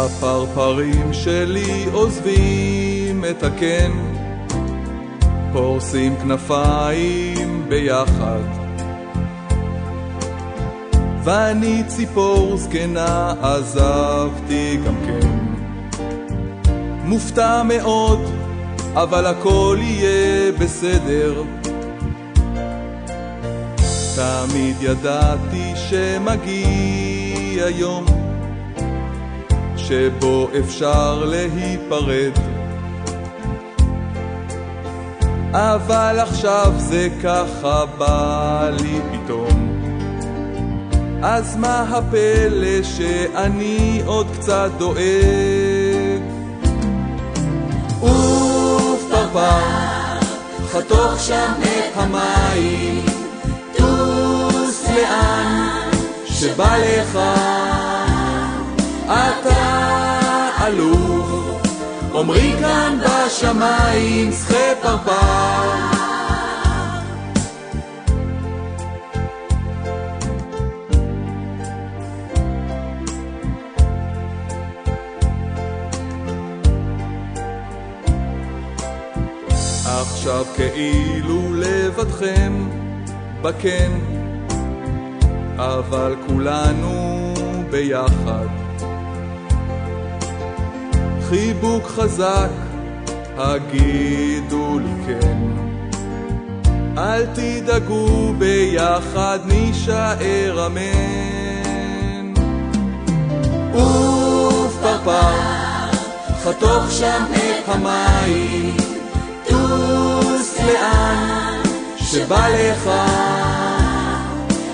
הפרפרים שלי עוזבים את הקן, פורסים כנפיים ביחד, ואני ציפור זקנה עזבתי גם כן. מופתע מאוד, אבל הכל יהיה בסדר. תמיד ידעתי שמגיע יום שבו אפשר להיפרד, אבל עכשיו זה ככה בא לי פתאום. אז מה הפלא שאני עוד קצת דואג? אוף פרפר, חתוך שם את המים, טוס לאן שבא לך, אתה אלוף, אומרי כאן בשמיים, שחה פרפר. עכשיו כאילו לבדכם בקן, אבל כולנו ביחד. חיבוק חזק, הגידו לי כן, אל תדאגו, ביחד נשאר אמן. אוף פרפר, חתוך שם את המים, טוס לאן שבא לך,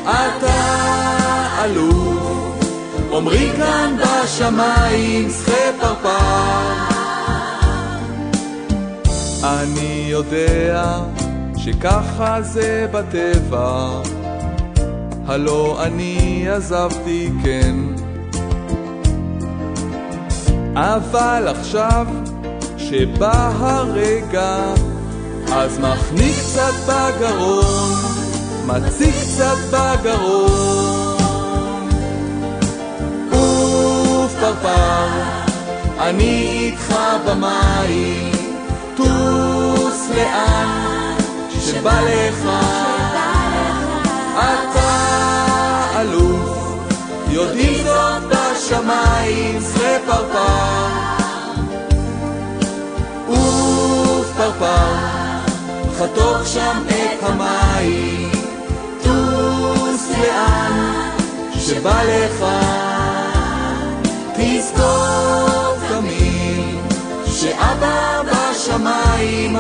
אתה אלוף, אומרי כאן בשמיים, שחה פרפר. אני יודע שככה זה בטבע, הלא אני עזבתי כן, אבל עכשיו שבא הרגע, אז מחניק קצת בגרון, מציק קצת בגרון. אוף פרפר, אני איתך במים, טוס לאן שבא לך, אתה אלוף, יודעים זאת בשמיים, שחה פרפר. אוף פרפר, חתוך שם את המים, טוס לאן שבא לך, תזכור תמיד שאבא בשמיים